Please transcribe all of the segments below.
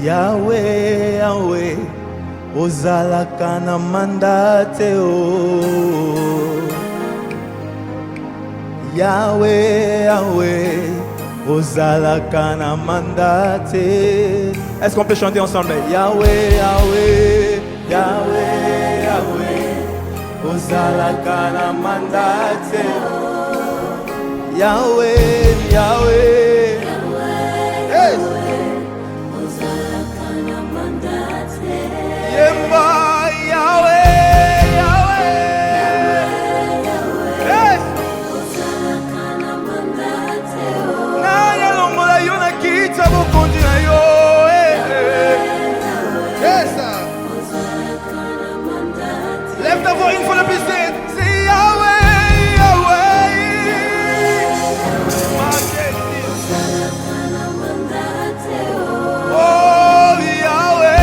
Yahweh, Yahweh, ozalaka na mandate o. Yahweh, Yahweh, ozalaka na mandate. Est-ce qu'on peut chanter ensemble? Yahweh, Yahweh, Yahweh, Yahweh, ozalaka na mandate o. Yahweh, Yahweh, hey. Yemba, Yahweh, Yahweh, yes. Na yalongola yo na kita bokondi na yo, yes. Lève ta voix une fois de plus, c'est Yahweh, Yahweh. Oh, Yahweh.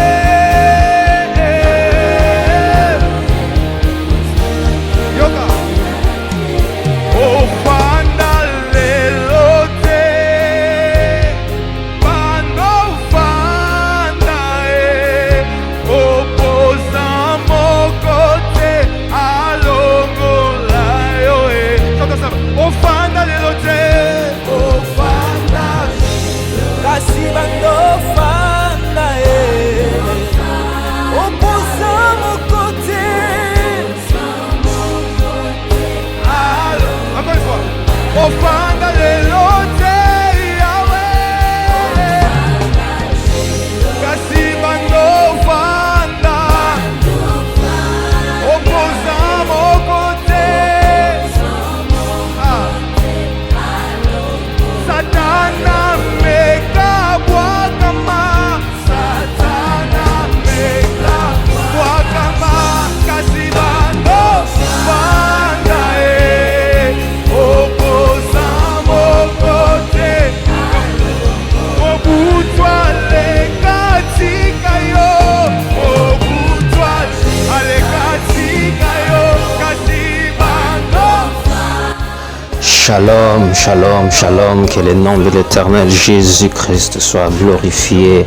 Shalom, shalom, shalom, que le nom de l'Éternel Jésus-Christ soit glorifié.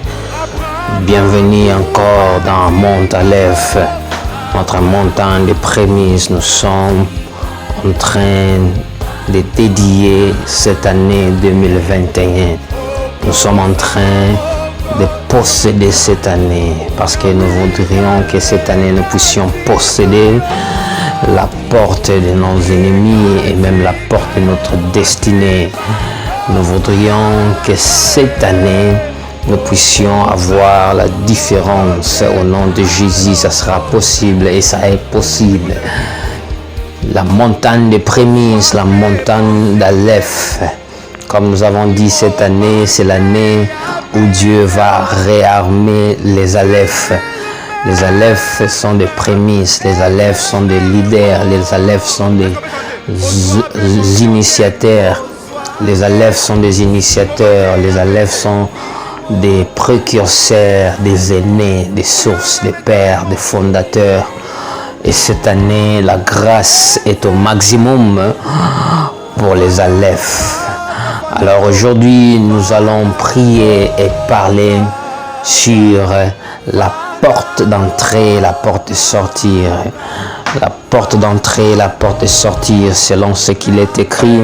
Bienvenue encore dans Mont Aleph, notre montagne de prémices. Nous sommes en train de dédier cette année 2021. Nous sommes en train de posséder cette année parce que nous voudrions que cette année nous puissions posséder la porte de nos ennemis et même la porte de notre destinée. Nous voudrions que cette année, nous puissions avoir la différence. Au nom de Jésus, ça sera possible et ça est possible. La montagne des prémices, la montagne d'Aleph, comme nous avons dit cette année, c'est l'année où Dieu va réarmer les Alephs. Les Alephs sont des prémices, les Alephs sont des leaders, les Alephs sont des initiateurs, les Alephs sont des initiateurs, les Alephs sont des précurseurs, des aînés, des sources, des pères, des fondateurs. Et cette année, la grâce est au maximum pour les Alephs. Alors aujourd'hui, nous allons prier et parler sur la porte d'entrée, la porte de sortir. La porte d'entrée, la porte de sortir, selon ce qu'il est écrit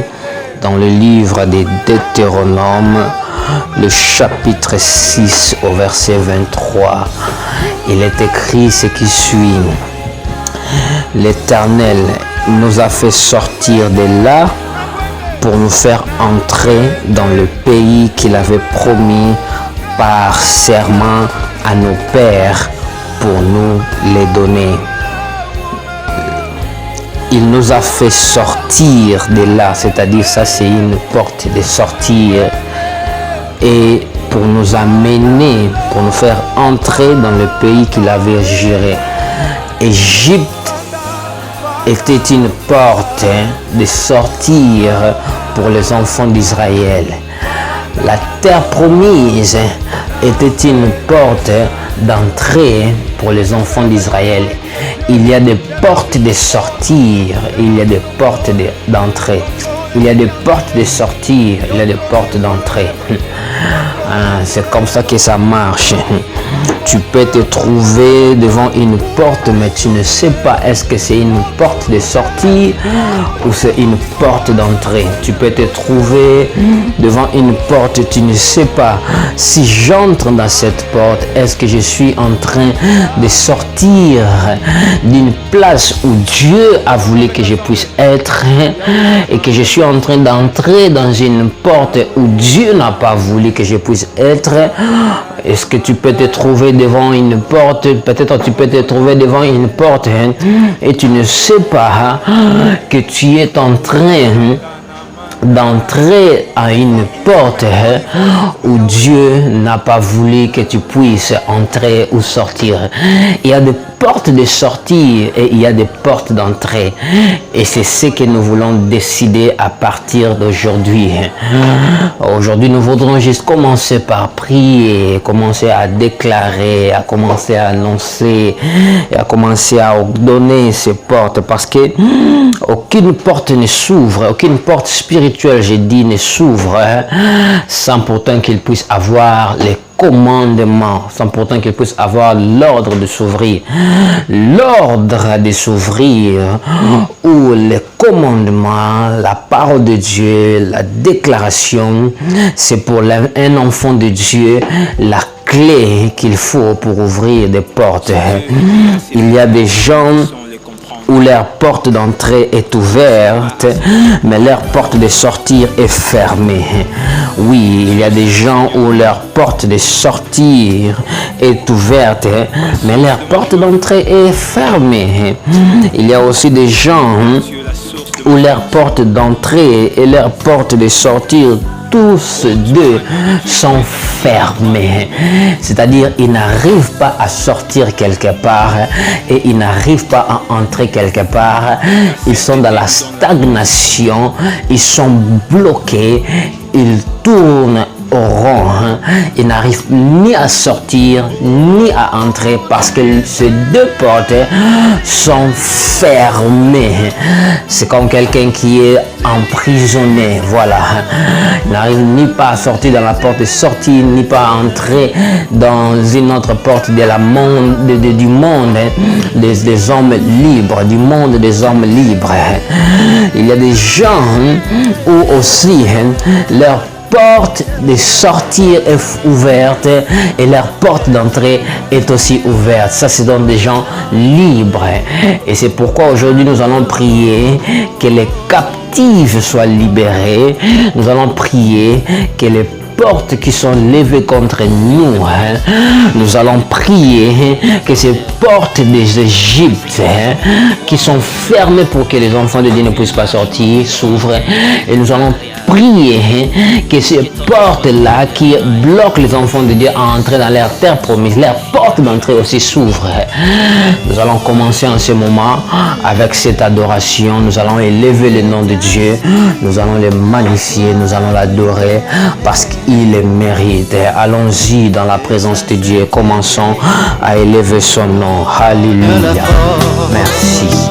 dans le livre des Deutéronomes, le chapitre 6 au verset 23. Il est écrit ce qui suit. L'Éternel nous a fait sortir de là pour nous faire entrer dans le pays qu'il avait promis par serment à nos pères pour nous les donner. Il nous a fait sortir de là, c'est-à-dire ça c'est une porte de sortir, et pour nous amener, pour nous faire entrer dans le pays qu'il avait juré. Égypte était une porte de sortir pour les enfants d'Israël. La terre promise était une porte d'entrée pour les enfants d'Israël. Il y a des portes de sortir, il y a des portes d'entrée. Il y a des portes de sortie, il y a des portes d'entrée. C'est comme ça que ça marche. Tu peux te trouver devant une porte, mais tu ne sais pas est-ce que c'est une porte de sortie ou c'est une porte d'entrée. Tu peux te trouver devant une porte, tu ne sais pas si j'entre dans cette porte, est-ce que je suis en train de sortir d'une place où Dieu a voulu que je puisse être et que je suis en train d'entrer dans une porte où Dieu n'a pas voulu que je puisse être. Est-ce que tu peux te trouver devant une porte? Peut-être tu peux te trouver devant une porte et tu ne sais pas que tu es en train d'entrer à une porte où Dieu n'a pas voulu que tu puisses entrer ou sortir. Il y a des portes de sortie et il y a des portes d'entrée. Et c'est ce que nous voulons décider à partir d'aujourd'hui. Aujourd'hui, nous voudrons juste commencer par prier, commencer à déclarer, à commencer à annoncer et à commencer à donner ces portes parce que aucune porte ne s'ouvre, aucune porte spirituelle, j'ai dit, ne s'ouvre sans pourtant qu'il puisse avoir les commandements, sans pourtant qu'il puisse avoir l'ordre de s'ouvrir. L'ordre de s'ouvrir ou les commandements, la parole de Dieu, la déclaration, c'est pour un enfant de Dieu la clé qu'il faut pour ouvrir des portes. Il y a des gens où leur porte d'entrée est ouverte, mais leur porte de sortir est fermée. Oui, il y a des gens où leur porte de sortir est ouverte, mais leur porte d'entrée est fermée. Il y a aussi des gens où leur porte d'entrée et leur porte de sortir, tous deux sont fermés. C'est-à-dire, ils n'arrivent pas à sortir quelque part et ils n'arrivent pas à entrer quelque part. Ils sont dans la stagnation, ils sont bloqués, ils tournent au rond. Ils n'arrivent ni à sortir ni à entrer parce que ces deux portes sont fermées. C'est comme quelqu'un qui est emprisonné. Voilà. Il n'arrive ni pas à sortir dans la porte de sortie, ni pas à entrer dans une autre porte de la monde, du monde des hommes libres, du monde des hommes libres. Il y a des gens où aussi leur porte de sortir est ouverte et leur porte d'entrée est aussi ouverte. Ça, c'est donc des gens libres. Et c'est pourquoi aujourd'hui nous allons prier que les captifs soient libérés. Nous allons prier que les portes qui sont levées contre nous, nous allons prier que ces portes des Égyptes qui sont fermées pour que les enfants de Dieu ne puissent pas sortir s'ouvrent, et nous allons prier que ces portes-là qui bloquent les enfants de Dieu à entrer dans leur terre promise, leur porte d'entrée aussi s'ouvre. Nous allons commencer en ce moment avec cette adoration. Nous allons élever le nom de Dieu, nous allons le magnifier, nous allons l'adorer parce qu'il le mérite. Allons-y dans la présence de Dieu. Commençons à élever son nom. Alléluia. Merci.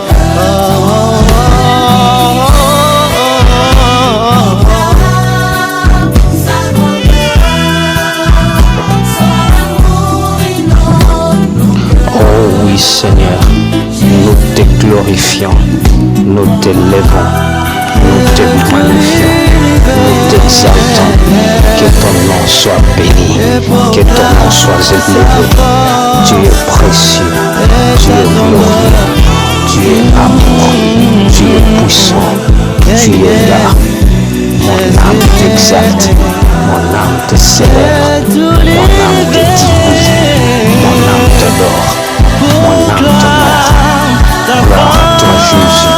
Oh oui, Seigneur, nous te glorifions, nous t'élevons, nous te magnifions, nous t'exaltons. Que ton nom soit béni, que ton nom soit élevé. Tu es précieux, tu es glorieux, tu es amour, tu es puissant, tu es là. Mon âme t'exalte, mon âme te célèbre, mon âme te dit oui, mon âme t'adore, mon âme t'honore. Gloire à toi, Jésus,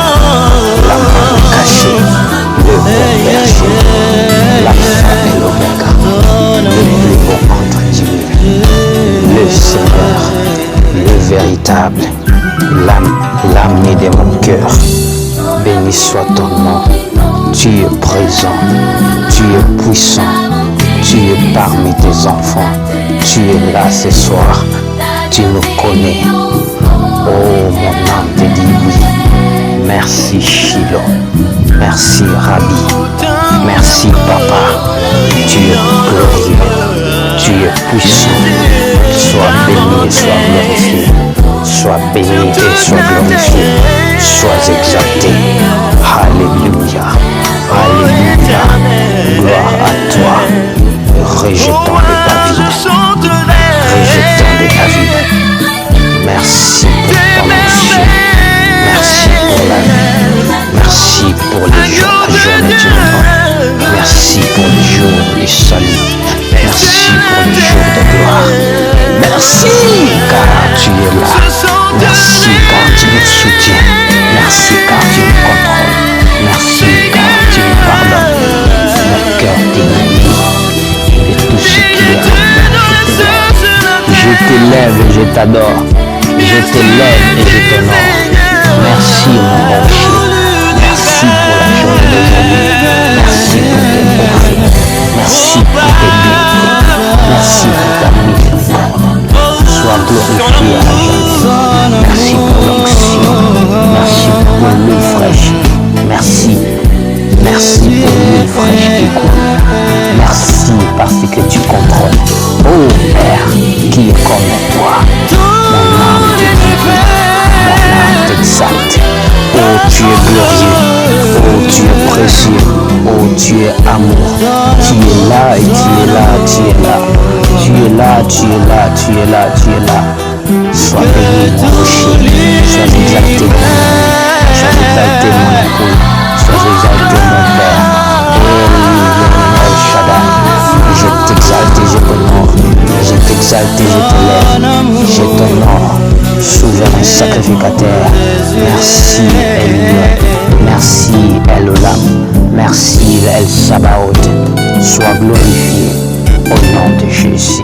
la main cachée, le bon berger, l'alpha et l'oméga, le plus beau entre Dieu, le Seigneur, le véritable, l'ami de mon cœur. Béni soit ton nom. Tu es présent, tu es puissant, tu es parmi tes enfants, tu es là ce soir, tu nous connais. Oh, mon âme te dit oui. Merci Shiloh, merci Rabbi. Merci papa, tu es glorieux, tu es puissant. Sois béni et sois glorifié. Sois béni et sois glorifié. Sois exalté. Alléluia. Alléluia. Gloire à toi. Rejetant de David. Rejetant de David. Merci pour ton onction. Merci pour la vie. Merci pour les jours à jeûne et tu merci pour les jours du salut. Merci pour les jours de gloire. Merci car tu es là. Merci car tu nous soutiens. Merci car tu nous contrôles. Merci car tu nous pardonnes. Mon cœur t'énonce de tout ce qui est en moi. Je t'élève et je t'adore. Je t'élève et je t'honore. Merci mon rocher. Merci pour la journée d'aujourd'hui. Merci pour tes bienfaits. Merci pour tes bienfaits. Merci pour ta miséricorde. Sois glorifié à jamais. Merci pour l'onction. Merci pour l'huile fraîche. Merci. Merci pour l'huile fraîche qui coule. Merci parce que tu contrôles. Oh Père, qui est comme toi. Mon âme te glorifie. Mon âme t'exalte. Oh, tu es glorieux. Oh, tu es précieux. Oh, tu es amour. Tu es là et tu es là, tu es là. Tu es là, tu es là, tu es là, tu es là. Sois béni, mon rocher. Sois exalté, mon ami. Sois exalté, mon époux. Sois exalté, mon Père. El Shaddai. Je t'exalte et je t'honore. Je t'exalte et je t'élève. Je t'honore. Souverain sacrificateur. Merci El. Merci Elolam. Merci El Sabaoth. Sois glorifié au nom de Jésus.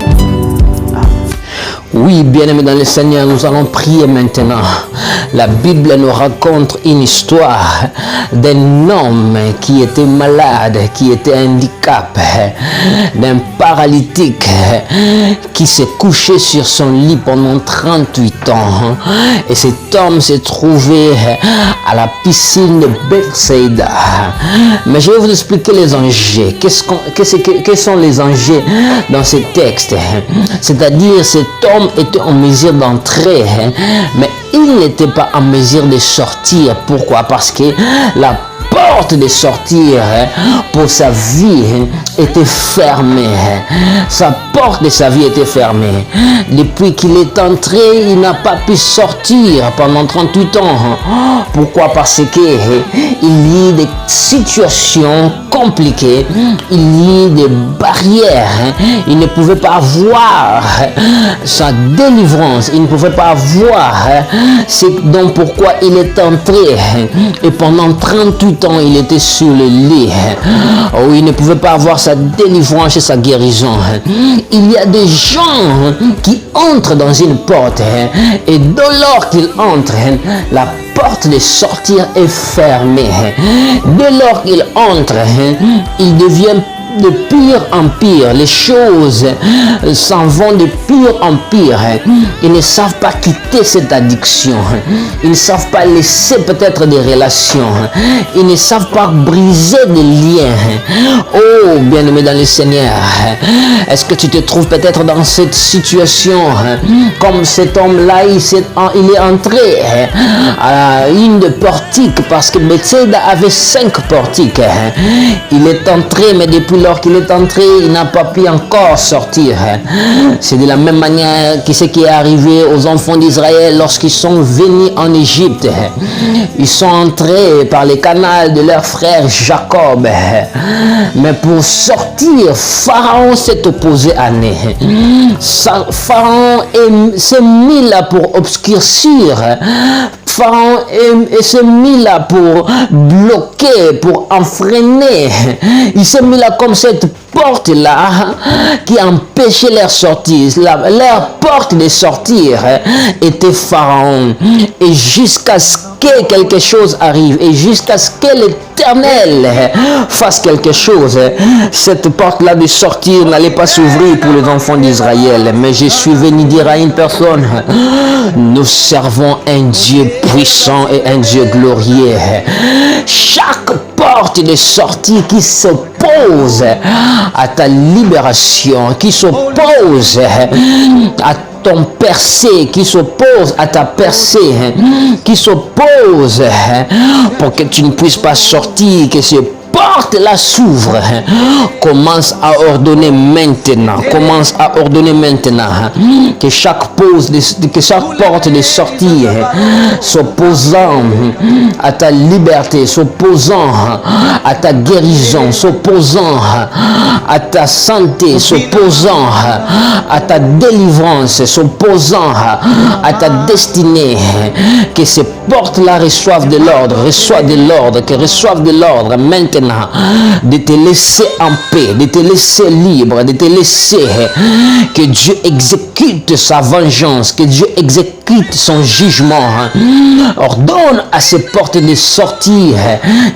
Oui, bien-aimés dans le Seigneur, nous allons prier maintenant. La Bible nous raconte une histoire d'un homme qui était malade, qui était handicapé, d'un paralytique qui s'est couché sur son lit pendant 38 ans. Et cet homme s'est trouvé à la piscine de Bethsaida. Mais je vais vous expliquer les enjeux. Quels sont les enjeux dans ce texte? C'est-à-dire, cet homme était en mesure d'entrer, mais il n'était pas en mesure de sortir. Pourquoi? Parce que la porte de sortir pour sa vie était fermée. Sa porte de sa vie était fermée. Depuis qu'il est entré, il n'a pas pu sortir pendant 38 ans. Pourquoi? Parce que il y a des situations compliquées, il y a des barrières. Il ne pouvait pas voir sa délivrance, il ne pouvait pas voir. C'est donc pourquoi il est entré. Et pendant 38 ans, il était sur le lit. Oh, il ne pouvait pas avoir sa délivrance et sa guérison. Il y a des gens qui entrent dans une porte et dès lors qu'ils entrent, la porte de sortir est fermée. Dès lors qu'ils entrent, ils deviennent de pire en pire. Les choses s'en vont de pire en pire. Ils ne savent pas quitter cette addiction. Ils ne savent pas laisser peut-être des relations. Ils ne savent pas briser des liens. Oh, bien-aimé dans le Seigneur, est-ce que tu te trouves peut-être dans cette situation comme cet homme-là? Il est entré à une de portiques parce que Bethsaida avait 5 portiques. Il est entré, mais depuis lors qu'il est entré, il n'a pas pu encore sortir. C'est de la même manière que ce qui est arrivé aux enfants d'Israël lorsqu'ils sont venus en Égypte. Ils sont entrés par les canaux de leur frère Jacob. Mais pour sortir, Pharaon s'est opposé à eux. Pharaon s'est mis là pour obscurcir. Pharaon s'est mis là pour bloquer, pour enfreiner. Il s'est mis là comme cette porte-là qui empêchait leur sortie. Leur porte de sortir était Pharaon. Et jusqu'à ce que quelque chose arrive, et jusqu'à ce que l'Éternel fasse quelque chose, cette porte-là de sortir n'allait pas s'ouvrir pour les enfants d'Israël. Mais je suis venu dire à une personne, nous servons un Dieu puissant et un Dieu glorieux. Chaque porte portes de sortie qui s'opposent à ta libération, qui s'opposent à ton percée, qui s'oppose à ta percée, qui s'oppose pour que tu ne puisses pas sortir, que ces portes-là s'ouvrent. Commence à ordonner maintenant. Commence à ordonner maintenant que chaque porte de sortie s'opposant à ta liberté, s'opposant à ta guérison, s'opposant à ta santé, s'opposant à ta délivrance, s'opposant à ta destinée, que ces portes-là reçoivent de l'ordre, que reçoivent de l'ordre maintenant, de te laisser en paix, de te laisser libre, de te laisser que Dieu exécute sa vengeance, que Dieu exécute son jugement. Ordonne à ces portes de sortir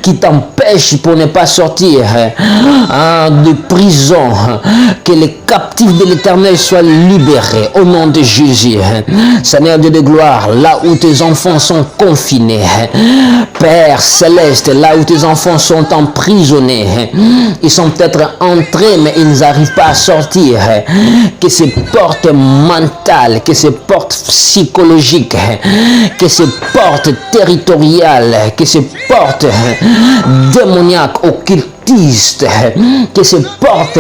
qui t'empêchent pour ne pas sortir de prison, que les captifs de l'Éternel soient libérés au nom de Jésus. Seigneur Dieu de gloire, là où tes enfants sont confinés, Père céleste, là où tes enfants sont emprisonnés, ils sont peut-être entrés mais ils n'arrivent pas à sortir, que ces portes mentales, que ces portes psychologiques, que ces portes territoriales, que ces portes démoniaques, occultistes, que ces portes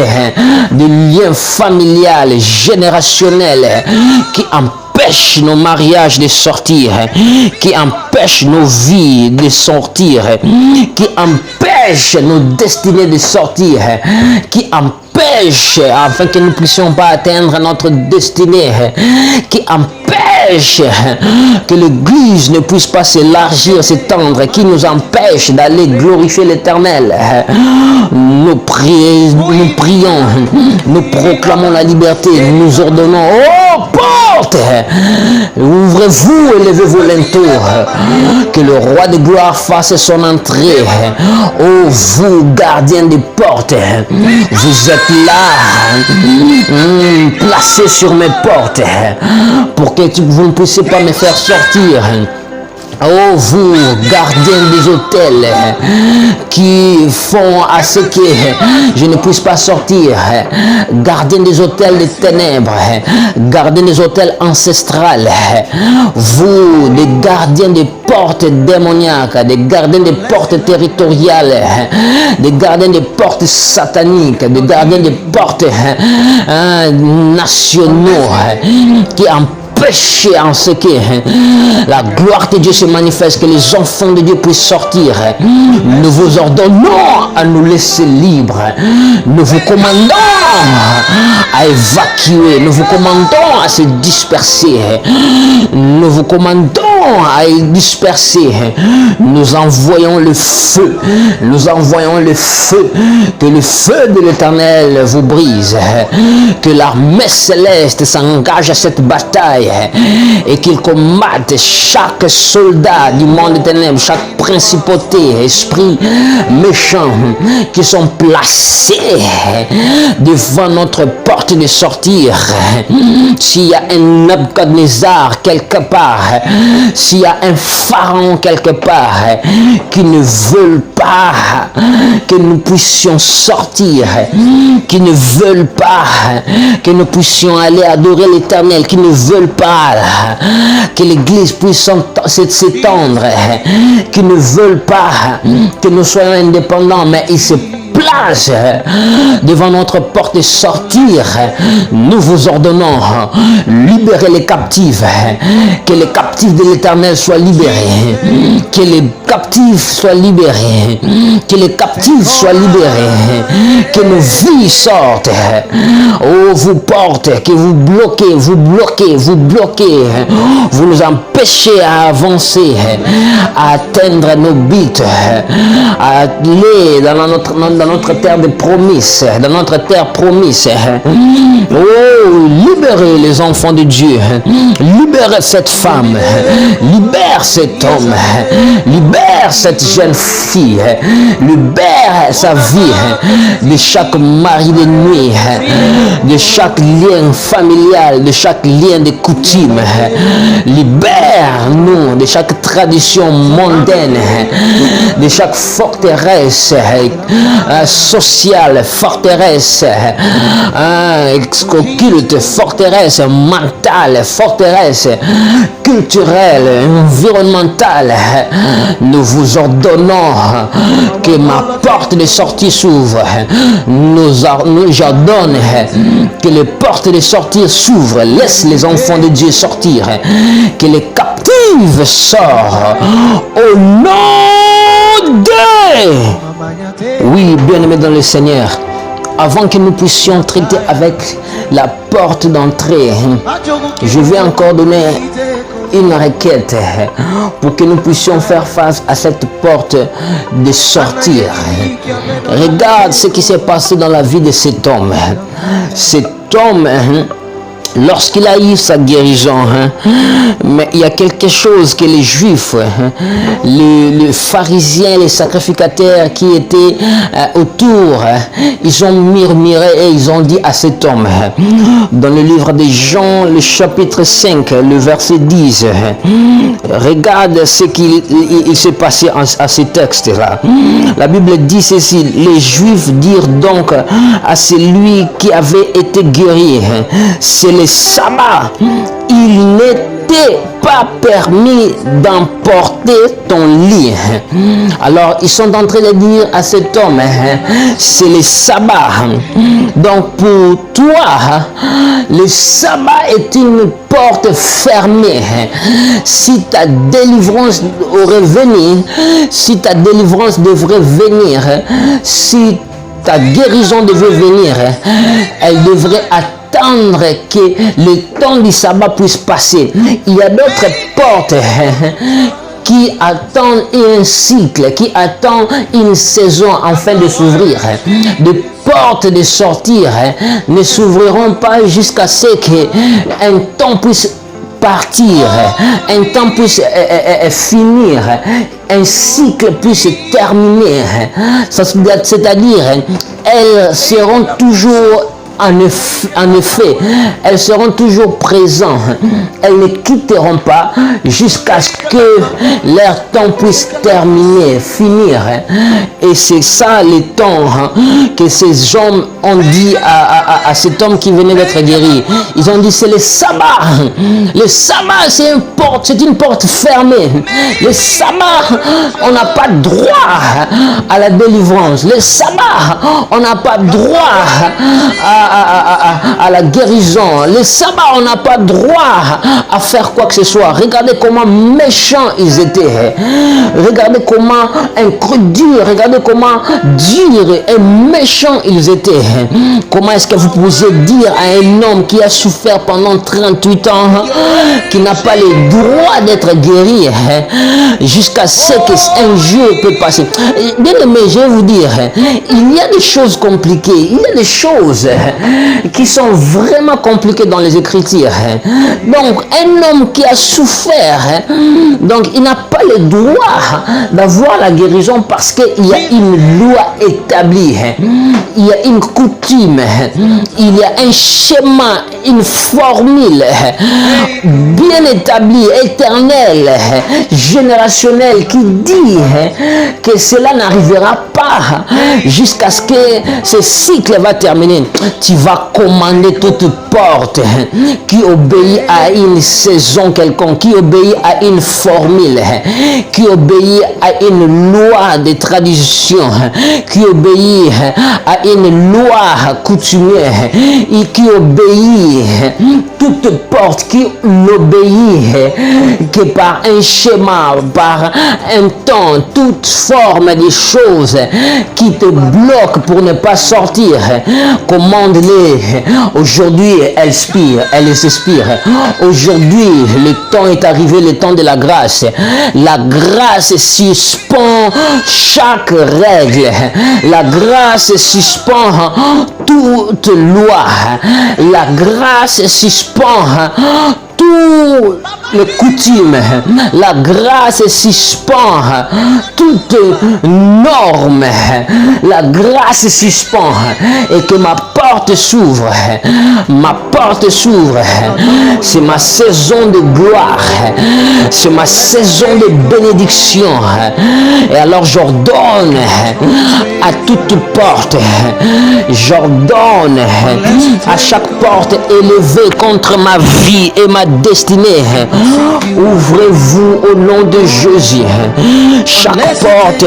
de liens familiales, générationnels qui empêchent nos mariages de sortir, qui empêchent nos vies de sortir, qui empêchent nos destinées de sortir, qui empêchent afin que nous ne puissions pas atteindre notre destinée, qui empêche que l'Église ne puisse pas s'élargir, s'étendre, qui nous empêche d'aller glorifier l'Éternel. Nous prions, nous proclamons la liberté, nous ordonnons, oh porte, ouvrez-vous et levez vos linteaux, que le roi de gloire fasse son entrée. Oh vous gardiens des portes, vous êtes là, placés sur mes portes, pour que vous ne puissiez pas me faire sortir. Oh vous, gardiens des hôtels, qui font à ce que je ne puisse pas sortir, gardiens des hôtels des ténèbres, gardiens des hôtels ancestrales, vous, des gardiens des portes démoniaques, des gardiens des portes territoriales, des gardiens des portes sataniques, des gardiens des portes nationaux, qui empêcher en ce que la gloire de Dieu se manifeste, que les enfants de Dieu puissent sortir. Nous vous ordonnons à nous laisser libres. Nous vous commandons à évacuer. Nous vous commandons à se disperser. Nous vous commandons à disperser. Nous envoyons le feu. Nous envoyons le feu. Que le feu de l'Éternel vous brise. Que l'armée céleste s'engage à cette bataille et qu'il combatte chaque soldat du monde des ténèbres, chaque principauté, esprit méchant qui sont placés devant notre porte de sortir. S'il y a un Nebuchadnezzar quelque part, s'il y a un pharaon quelque part qui ne veulent pas que nous puissions sortir, qui ne veulent pas que nous puissions aller adorer l'Éternel, qui ne veulent pas que l'Église puisse s'étendre, qui ne veulent pas que nous soyons indépendants, mais ils se place devant notre porte de sortir. Nous vous ordonnons, libérez les captifs, que les captifs de l'Éternel soient libérés, que les captifs soient libérés, que les captifs soient libérés, que nos vies sortent. Oh, vous portez, que vous bloquez, vous nous empêchez à avancer, à atteindre nos buts, à aller dans notre terre de promesses, dans notre terre promise. Oh, libérez les enfants de Dieu, libérez cette femme, libère cet homme, libère cette jeune fille, libère sa vie de chaque mari de nuit, de chaque lien familial, de chaque lien de coutume. Libère-nous de chaque tradition mondaine, de chaque forteresse sociale, forteresse occulte, forteresse mentale, forteresse culturelle, environnementale. Nous vous ordonnons que ma porte de sortie s'ouvre. J'ordonne que les portes de sortie s'ouvrent. Laisse les enfants de Dieu sortir. Que les captifs sortent. Au nom de... Oui, bien-aimés dans le Seigneur, avant que nous puissions traiter avec la porte d'entrée, je vais encore donner une requête pour que nous puissions faire face à cette porte de sortir. Regarde ce qui s'est passé dans la vie de cet homme. Cet homme, lorsqu'il a eu sa guérison, mais il y a quelque chose que les Juifs, les pharisiens, les sacrificateurs qui étaient autour, ils ont murmuré et ils ont dit à cet homme, dans le livre de Jean, le chapitre 5, le verset 10, regarde ce qu'il s'est passé à ce texte-là. La Bible dit ceci, les Juifs dirent donc à celui qui avait été guéri, c'est le sabbat, il n'était pas permis d'emporter ton lit. Alors ils sont en train de dire à cet homme, c'est le sabbat. Donc pour toi, le sabbat est une porte fermée. Si ta délivrance aurait venu, si ta délivrance devrait venir, si ta guérison devait venir, elle devrait attendre que le temps du sabbat puisse passer. Il y a d'autres portes qui attendent un cycle, qui attendent une saison afin de s'ouvrir. Des portes de sortir ne s'ouvriront pas jusqu'à ce qu'un temps puisse partir, un temps puisse finir, un cycle puisse terminer. C'est-à-dire, elles seront toujours en effet, elles seront toujours présentes. Elles ne quitteront pas jusqu'à ce que leur temps puisse terminer, finir. Et c'est ça le temps que ces hommes ont dit à cet homme qui venait d'être guéri. Ils ont dit, c'est le sabbat. Le sabbat, c'est une porte fermée. Le sabbat, on n'a pas droit à la délivrance. Le sabbat, on n'a pas droit à la guérison. Le sabbat, on n'a pas droit à faire quoi que ce soit. Regardez comment méchants ils étaient. Regardez comment incrédules, regardez comment durs et méchants ils étaient. Comment est-ce que vous pouvez dire à un homme qui a souffert pendant 38 ans, qui n'a pas le droit d'être guéri, jusqu'à ce qu'un jour peut passer. Bien aimé, je vais vous dire, il y a des choses compliquées, il y a des choses qui sont vraiment compliquées dans les Écritures. Donc, un homme qui a souffert, donc il n'a pas le droit d'avoir la guérison parce qu'il y a une loi établie, il y a une coutume, il y a un schéma, une formule bien établie, éternelle, générationnelle qui dit que cela n'arrivera pas jusqu'à ce que ce cycle va terminer. Tu vas commander toute porte qui obéit à une saison quelconque, qui obéit à une formule, qui obéit à une loi de tradition, qui obéit à une loi loi coutumière et qui obéit, toute porte qui n'obéit que par un schéma, par un temps, toute forme des choses qui te bloquent pour ne pas sortir, commande-les. Aujourd'hui, elles expirent. Aujourd'hui, le temps est arrivé, le temps de la grâce. La grâce suspend chaque règle. La grâce suspend toute loi. La grâce suspend toutes les coutumes. La grâce suspend toute norme. La grâce suspend et que ma porte s'ouvre. Ma porte s'ouvre. C'est ma saison de gloire. C'est ma saison de bénédiction. Et alors j'ordonne à toute porte. J'ordonne à chaque porte élevée contre ma vie et ma destinée. Ouvrez-vous au nom de Jésus. Chaque porte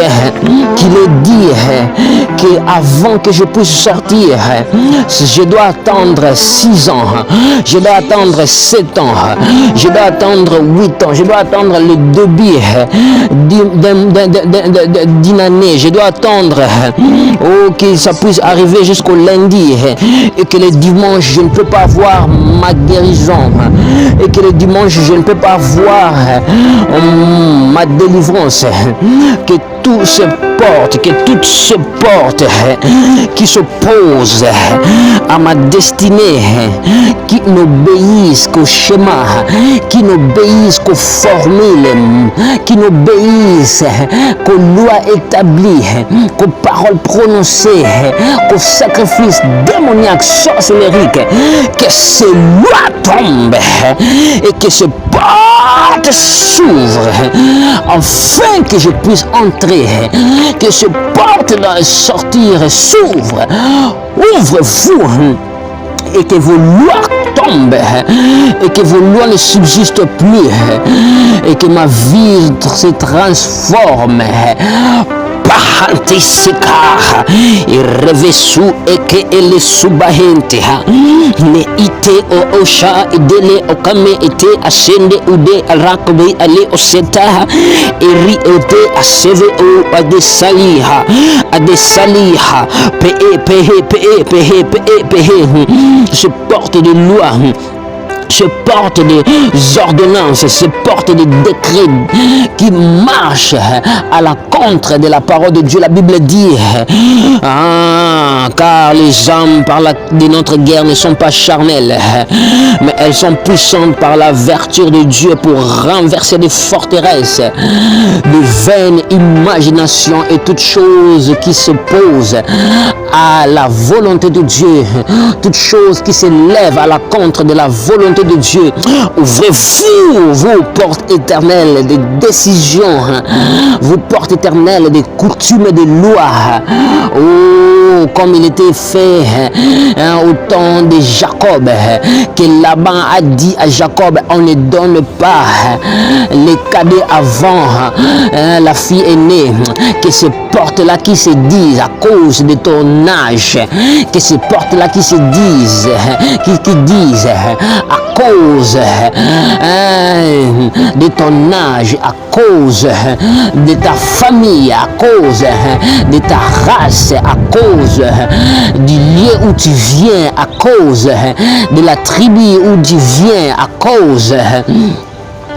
qui le dit que avant que je puisse sortir, je dois attendre 6 ans, je dois attendre 7 ans, je dois attendre 8 ans, je dois attendre le début d'une année, je dois attendre que ça puisse arriver jusqu'au lundi et que le dimanche je ne peux pas voir ma guérison et que le dimanche je ne peux pas voir ma délivrance, que toutes ces portes qui s'opposent à ma destinée, qui n'obéissent qu'au schéma, qui n'obéissent qu'aux formules, qui n'obéissent qu'aux lois établies, qu'aux paroles prononcées, qu'aux sacrifices démoniaques, sorcelleriques, que ces lois tombent et que ces portes s'ouvrent afin que je puisse entrer, que ces portes de sortir s'ouvrent. Ouvrez-vous et que vos lois tombent et que vos lois ne subsistent plus et que ma vie se transforme. Pahantisika irevesu eke ele subahente ne ite o osha idele okame ete asende ude arakobe ale oseta eri ete aseve o adesaliha je porte de loi, je porte des ordonnances, je porte des décrets qui marchent à la contre de la parole de Dieu. La Bible dit car les âmes de notre guerre ne sont pas charnelles, mais elles sont puissantes par la vertu de Dieu pour renverser des forteresses, de vaines imaginations et toutes choses qui s'opposent à la volonté de Dieu, toutes choses qui s'élèvent à la contre de la volonté de Dieu. Ouvrez-vous, vos portes éternelles des décisions, vos portes éternelles des coutumes et des lois. Oh, comme il était fait au temps de Jacob, que Laban a dit à Jacob, on ne donne pas les cadets avant la fille aînée, que ces portes-là qui se disent à cause de ton âge, que ces portes-là qui se disent, qui disent à cause de ton âge, à cause de ta famille, à cause de ta race, à cause du lieu où tu viens, à cause de la tribu où tu viens, à cause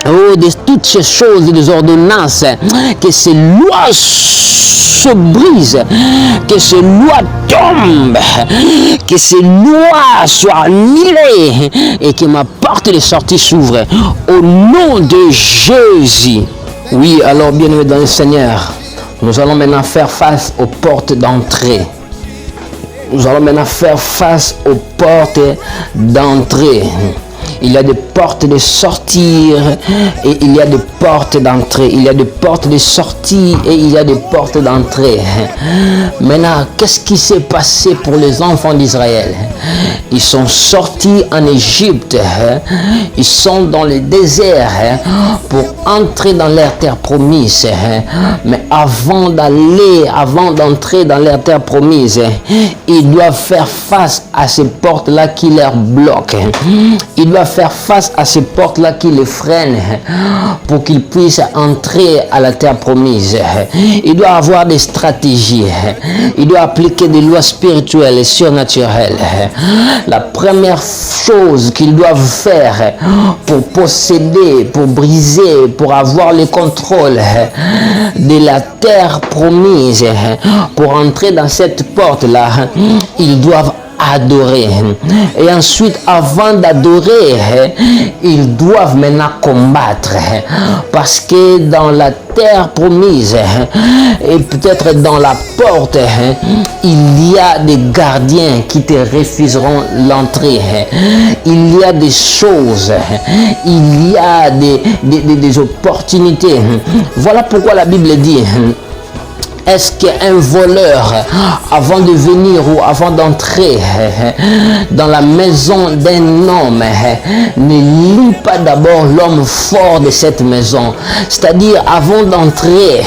de toutes ces choses, des ordonnances, que ces lois se brisent, que ces lois tombent, que ces lois soient annulées et que ma porte de sortie s'ouvre au nom de Jésus. Oui, alors bien-aimés dans le Seigneur, nous allons maintenant faire face aux portes d'entrée. Nous allons maintenant faire face aux portes d'entrée. il y a des portes de sortir et il y a des portes d'entrée. Il y a des portes de sortie et il y a des portes d'entrée. Maintenant, qu'est-ce qui s'est passé pour les enfants d'Israël? Ils sont sortis en Égypte. Ils sont dans le désert pour entrer dans leur terre promise. Mais avant d'entrer dans leur terre promise, ils doivent faire face à ces portes-là qui leur bloquent. Ils doivent faire face à ces portes-là qui les freinent pour qu'ils puissent entrer à la terre promise. Ils doivent avoir des stratégies. Ils doivent appliquer des lois spirituelles et surnaturelles. La première chose qu'ils doivent faire pour posséder, pour briser, pour avoir le contrôle de la terre promise, pour entrer dans cette porte-là, ils doivent adorer. Et ensuite, avant d'adorer, ils doivent maintenant combattre. Parce que dans la terre promise, et peut-être dans la porte, il y a des gardiens qui te refuseront l'entrée. Il y a des choses, il y a des opportunités. Voilà pourquoi la Bible dit: est-ce qu'un voleur, avant de venir ou avant d'entrer dans la maison d'un homme, ne lit pas d'abord l'homme fort de cette maison? C'est-à-dire, avant d'entrer,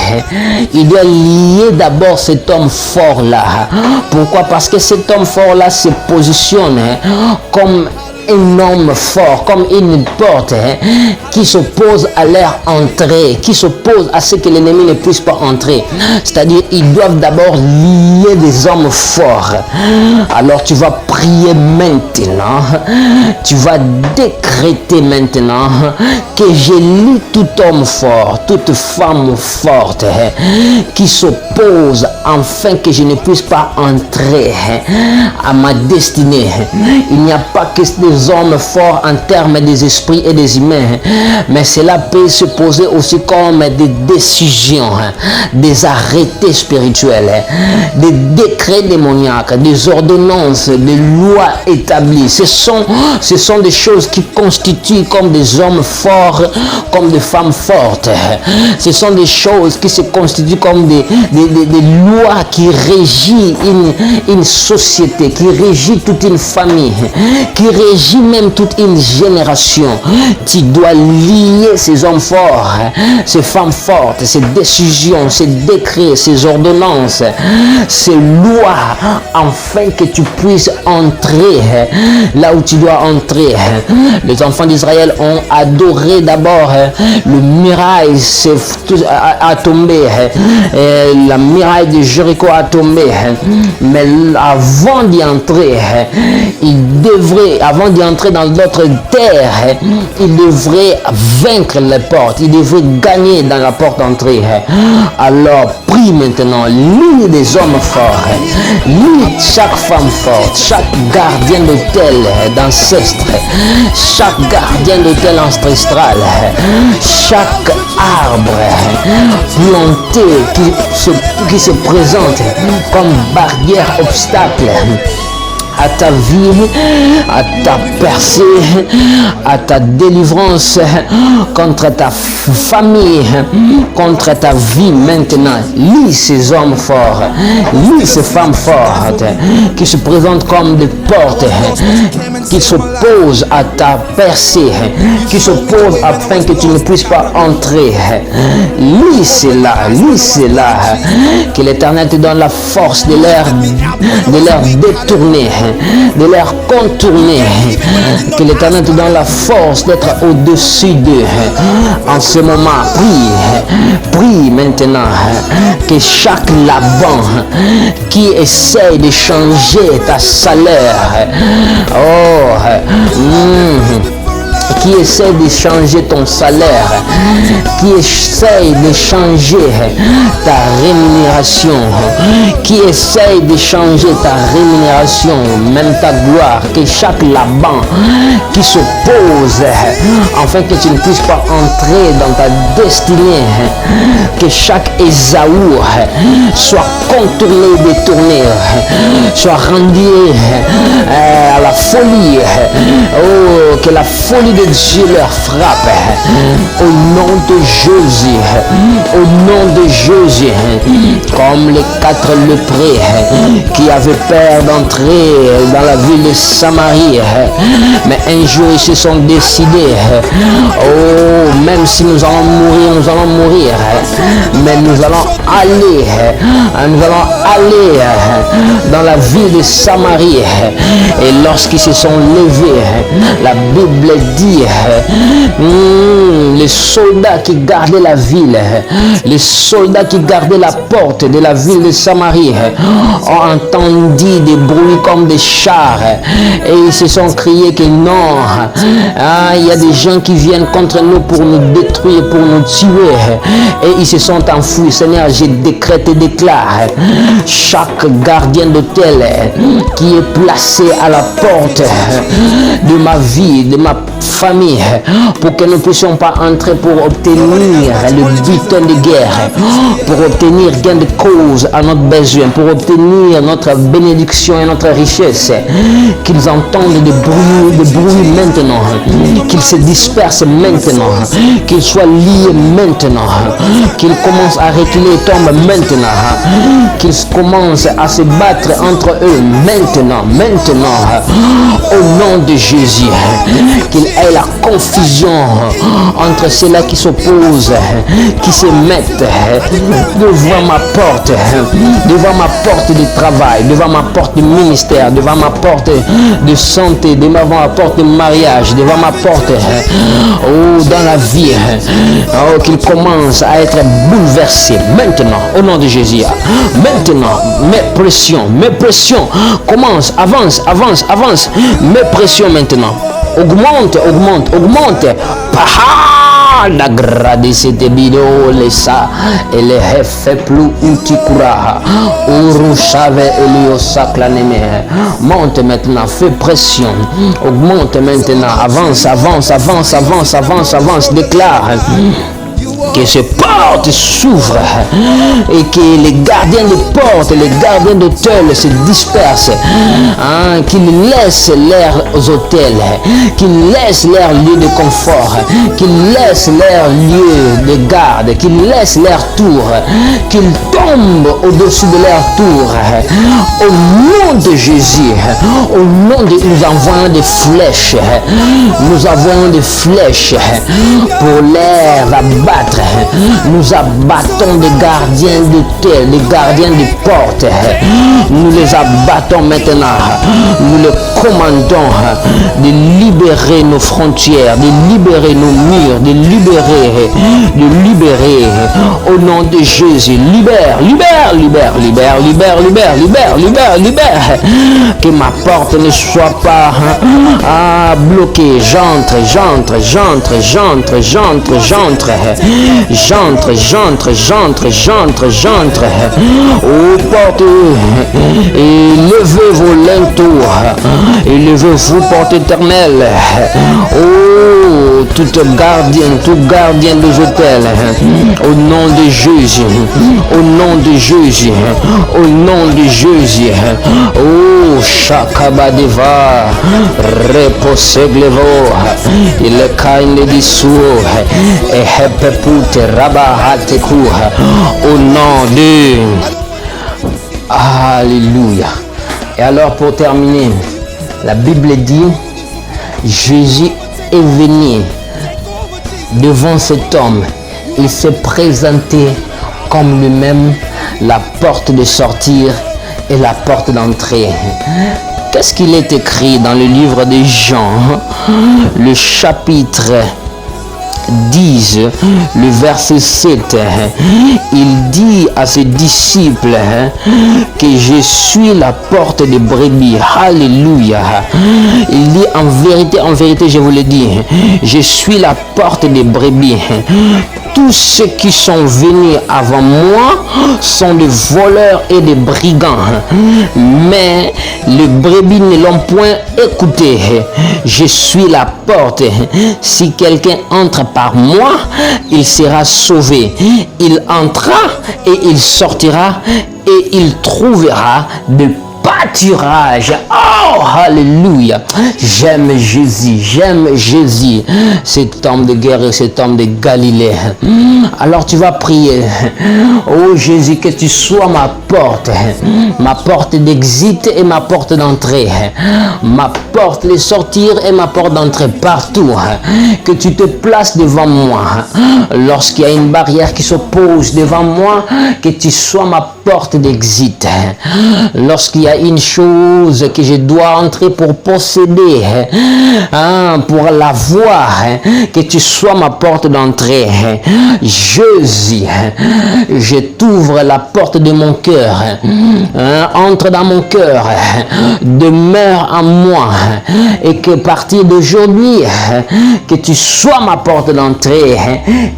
il doit lier d'abord cet homme fort-là. Pourquoi? Parce que cet homme fort-là se positionne comme un homme fort, comme une porte qui s'oppose à leur entrée, qui s'oppose à ce que l'ennemi ne puisse pas entrer. C'est-à-dire, ils doivent d'abord lier des hommes forts. Alors tu vas prier maintenant, tu vas décréter maintenant que je lis tout homme fort, toute femme forte qui s'oppose afin que je ne puisse pas entrer à ma destinée. Il n'y a pas que des hommes forts en termes des esprits et des humains, mais cela peut se poser aussi comme des décisions, des arrêtés spirituels, des décrets démoniaques, des ordonnances, des lois établies. Ce sont des choses qui constituent comme des hommes forts, comme des femmes fortes. Ce sont des choses qui se constituent comme des lois qui régissent une société, qui régissent toute une famille, qui régit même toute une génération. Tu dois lier ces hommes forts, ces femmes fortes, ces décisions, ces décrets, ces ordonnances, ces lois, afin que tu puisses entrer là où tu dois entrer. Les enfants d'Israël ont adoré d'abord, le muraille a tombé, la muraille de Jéricho a tombé, mais avant d'y entrer, avant d'y entrer dans d'autres terres, il devrait vaincre les portes, il devrait gagner dans la porte d'entrée. Alors prie maintenant, lis des hommes forts, lis chaque femme forte, chaque gardien d'autel d'ancestre, chaque gardien d'autel ancestral, chaque arbre planté qui se présente comme barrière, obstacle à ta vie, à ta percée, à ta délivrance, contre ta famille, contre ta vie maintenant. Lis ces hommes forts, lis ces femmes fortes qui se présentent comme des portes, qui s'opposent à ta percée, qui s'opposent afin que tu ne puisses pas entrer. Lis cela, que l'Éternel te donne la force de leur détourner, de leur contourner, que l'Éternel te donne la force d'être au-dessus d'eux. En ce moment, prie maintenant que chaque Laban qui essaye de changer ta salaire, qui essaie de changer ton salaire, qui essaie de changer ta rémunération, qui essaie de changer ta rémunération, même ta gloire, que chaque Laban qui s'oppose afin que tu ne puisses pas entrer dans ta destinée, que chaque Ésaü soit contourné, détourné, soit rendu à la folie. Oh, que la folie de Dieu leur frappe. Au nom de Jésus. Au nom de Jésus. Comme les 4 lépreux qui avaient peur d'entrer dans la ville de Samarie. Mais un jour ils se sont décidés. Oh, même si nous allons mourir, nous allons mourir. Mais nous allons aller dans la ville de Samarie. Et lorsqu'ils se sont levés, la Bible dit, les soldats qui gardaient la ville, les soldats qui gardaient la porte de la ville de Samarie ont entendu des bruits comme des chars et ils se sont criés que non, il y a des gens qui viennent contre nous pour nous détruire, pour nous tuer, et ils se sont enfuis. Seigneur, je décrète et déclare chaque gardien d'hôtel qui est placé à la porte de ma vie, de ma famille, pour que nous ne puissions pas entrer pour obtenir le butin de guerre, pour obtenir gain de cause à notre besoin, pour obtenir notre bénédiction et notre richesse, qu'ils entendent des bruits maintenant, qu'ils se dispersent maintenant, qu'ils soient liés maintenant, qu'ils commencent à reculer et tombent maintenant, qu'ils commencent à se battre entre eux maintenant, au nom de Jésus, qu'il ait la confusion entre ceux-là qui s'opposent, qui se mettent devant ma porte de travail, devant ma porte de ministère, devant ma porte de santé, devant ma porte de mariage, devant ma porte dans la vie, qu'il commence à être bouleversé maintenant, au nom de Jésus. Maintenant, mes pressions, commence, avance, mes pressions maintenant. Augmente. La gradisse de bido le sa et le hefe plus utikura urushave elio saklaneme. Monte maintenant, fais pression, augmente maintenant, avance, déclare que ces portes s'ouvrent et que les gardiens de portes, les gardiens d'hôtels se dispersent, qu'ils laissent leurs hôtels, qu'ils laissent leurs lieux de confort, qu'ils laissent leurs lieux de garde, qu'ils laissent leurs tours, qu'ils tombent au-dessus de leurs tours. Au nom de Jésus, au nom de nous envoyons des flèches, pour les abattre. Nous abattons des gardiens d'hôtel, des gardiens de portes. Nous les abattons maintenant. Nous les commandons de libérer nos frontières, de libérer nos murs, de libérer. Au nom de Jésus, libère. Que ma porte ne soit pas bloquée. J'entre. Ô portes, élevez vos linteaux, élevez-vous, porte éternelle. Oh, tout gardien des hôtels, au nom de Jésus, oh, Shakabadeva, reposeglevo, il kaine di suo, et hepepute rabahateku, au nom de Alléluia. Et alors pour terminer, la Bible dit, Jésus est venu devant cet homme. Il s'est présenté comme lui-même la porte de sortir et la porte d'entrée. Qu'est-ce qu'il est écrit dans le livre de Jean, le chapitre 10, le verset 7, il dit à ses disciples que je suis la porte des brebis. Alléluia. Il dit en vérité, je vous le dis, je suis la porte des brebis. Tous ceux qui sont venus avant moi sont des voleurs et des brigands, mais les brebis ne l'ont point écouté. Je suis la porte. Si quelqu'un entre par moi, il sera sauvé. Il entrera et il sortira et il trouvera de pâturage. Oh, alléluia. J'aime Jésus, cet homme de guerre et cet homme de Galilée. Alors tu vas prier. Oh Jésus, que tu sois ma porte d'exit et ma porte d'entrée, ma porte de sortir et ma porte d'entrée partout. Que tu te places devant moi. Lorsqu'il y a une barrière qui s'oppose devant moi, que tu sois ma porte d'exit. Lorsqu'il y a une chose que je dois entrer pour posséder, pour l'avoir, que tu sois ma porte d'entrée. Jésus, je t'ouvre la porte de mon cœur. Entre dans mon cœur, demeure en moi, et que à partir d'aujourd'hui, que tu sois ma porte d'entrée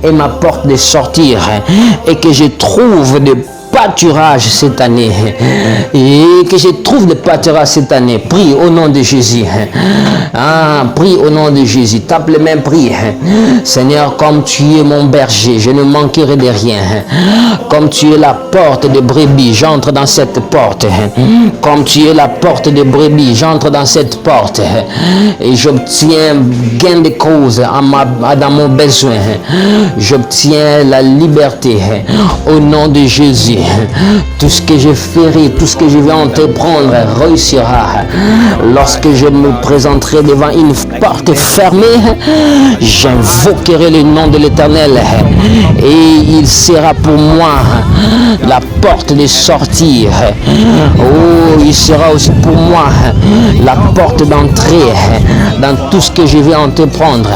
et ma porte de sortir, et que je trouve des pâturage cette année, et que je trouve des pâturages cette année. Prie au nom de Jésus. Prie au nom de Jésus. Tape les mains, prie. Seigneur, comme tu es mon berger, je ne manquerai de rien. Comme tu es la porte de brebis, j'entre dans cette porte. Comme tu es la porte de brebis, j'entre dans cette porte et j'obtiens gain de cause dans mon besoin. J'obtiens la liberté au nom de Jésus. Tout ce que je ferai, tout ce que je vais entreprendre réussira. Lorsque je me présenterai devant une porte fermée, j'invoquerai le nom de l'Éternel et il sera pour moi la porte de sortir. Oh, il sera aussi pour moi la porte d'entrée dans tout ce que je vais entreprendre.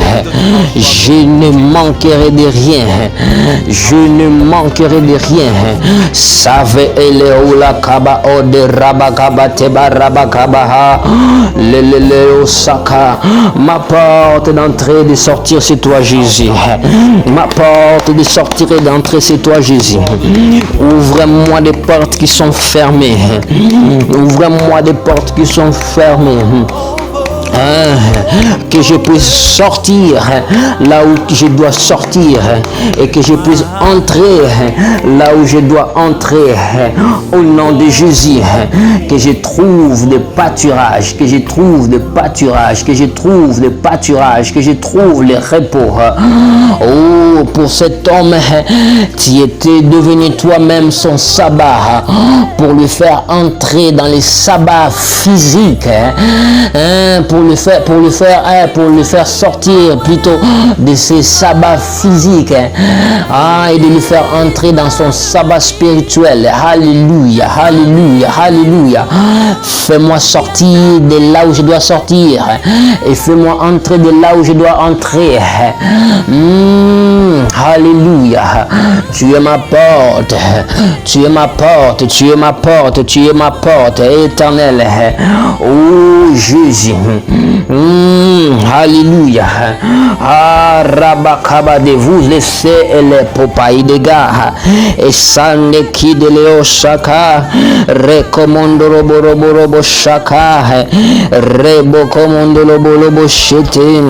Je ne manquerai de rien. Je ne manquerai de rien. Save eleula kaba ode rabakaba teba rabakabaha lelele osaka. Ma porte d'entrée et de sortir, c'est toi Jésus. Ma porte de sortir et d'entrer, c'est toi Jésus. Ouvre-moi des portes qui sont fermées. Ouvre-moi des portes qui sont fermées. Que je puisse sortir là où je dois sortir et que je puisse entrer là où je dois entrer au nom de Jésus. Que je trouve des pâturages, que je trouve des pâturages, que je trouve des pâturages, que je trouve les repos. Oh, pour cet homme, tu étais devenu toi-même son sabbat pour lui faire entrer dans les sabbats physiques, pour le faire sortir plutôt de ses sabbats physiques, et de lui faire entrer dans son sabbat spirituel. Alléluia, alléluia, alléluia. Fais-moi sortir de là où je dois sortir et fais-moi entrer de là où je dois entrer. Alléluia. Tu es ma porte, tu es ma porte, tu es ma porte, tu es ma porte éternelle. Oh Jésus. Alléluia. Rabakaba de vous laisser les popailles de gars et sande qui de leo shaka recommande robo shaka rebo commande lobo chete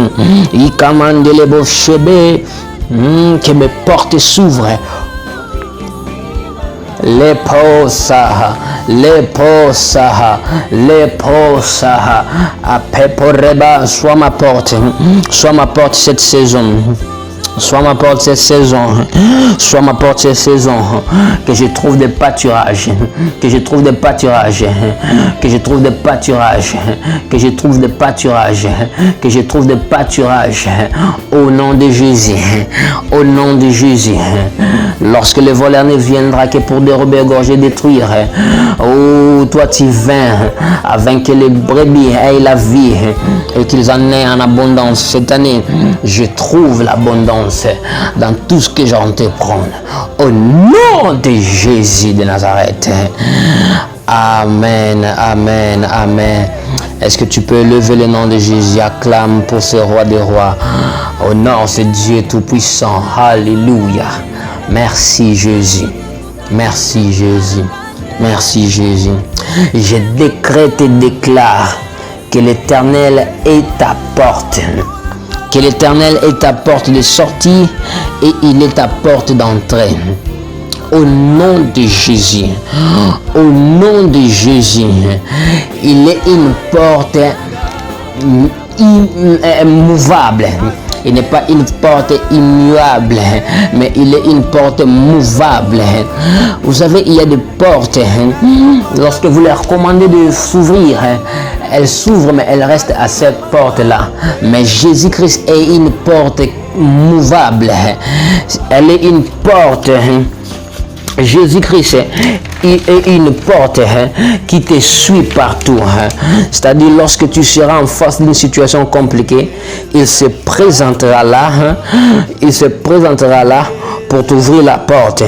i commande le beau chebe que mes portes s'ouvrent. Les posa, à Peporeba, sois ma porte cette saison. Sois ma porte cette saison, sois ma porte cette saison, que je trouve des pâturages, que je trouve des pâturages, que je trouve des pâturages, que je trouve des pâturages, que je trouve des pâturages, au nom de Jésus, au nom de Jésus. Lorsque le voleur ne viendra que pour dérober, égorger, détruire, oh, toi tu viens afin que les brebis aient la vie et qu'ils en aient en abondance. Cette année, je trouve l'abondance dans tout ce que j'entreprends. Au nom de Jésus de Nazareth. Amen, amen, amen. Est-ce que tu peux lever le nom de Jésus? Acclame pour ce roi des rois. Au nom de Dieu Tout-Puissant. Alléluia. Merci Jésus. Merci Jésus. Merci Jésus. Je décrète et déclare que l'Éternel est ta porte. Que l'Éternel est ta porte de sortie et il est ta porte d'entrée. Au nom de Jésus. Au nom de Jésus. Il est une porte immouvable. Il n'est pas une porte immuable, mais il est une porte mouvable. Vous savez, il y a des portes, lorsque vous leur commandez de s'ouvrir, elles s'ouvrent, mais elles restent à cette porte-là. Mais Jésus-Christ est une porte mouvable. Elle est une porte. Jésus-Christ est une porte qui te suit partout. C'est-à-dire, lorsque tu seras en face d'une situation compliquée, il se présentera là. Il se présentera là pour t'ouvrir la porte.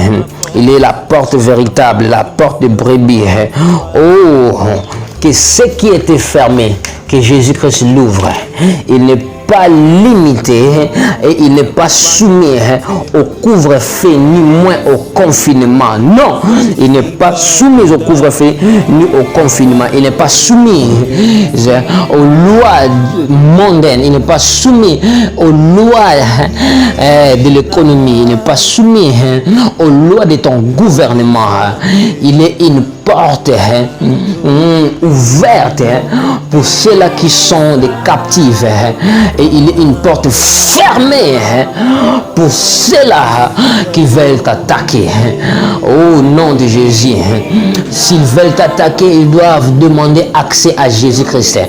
Il est la porte véritable, la porte de brebis. Oh, que ce qui était fermé, que Jésus-Christ l'ouvre. Il n'est pas limité et il n'est pas soumis au couvre-feu ni moins au confinement. Non, il n'est pas soumis au couvre-feu ni au confinement. Il n'est pas soumis aux lois mondaines. Il n'est pas soumis aux lois de l'économie. Il n'est pas soumis aux lois de ton gouvernement. Il est une porte ouverte pour ceux-là qui sont des captifs, et il est une porte fermée pour ceux-là qui veulent t'attaquer. Au nom de Jésus, s'ils veulent t'attaquer, ils doivent demander accès à Jésus-Christ.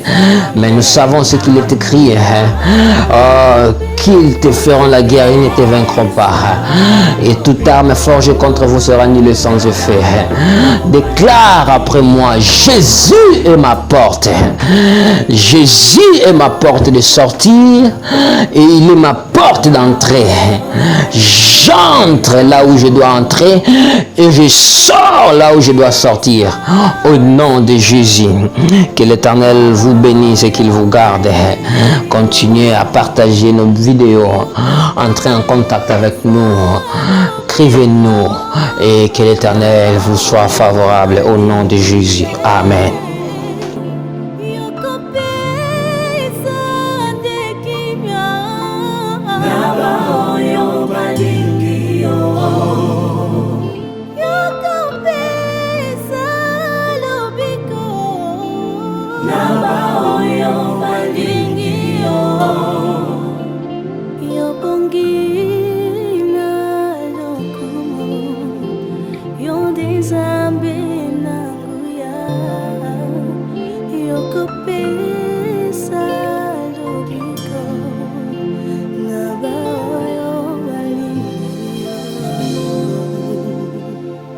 Mais nous savons ce qu'il est écrit, qu'ils te feront la guerre, ils ne te vaincront pas. Et toute arme forgée contre vous sera nulle sans effet. Déclare après moi, Jésus est ma porte. Jésus est ma porte de sortir et il est ma porte d'entrée. J'entre là où je dois entrer et je sors là où je dois sortir. Au nom de Jésus, que l'Éternel vous bénisse et qu'il vous garde. Continuez à partager nos vidéos, entrez en contact avec nous, écrivez-nous et que l'Éternel vous soit favorable au nom de Jésus. Amen. Yo pongi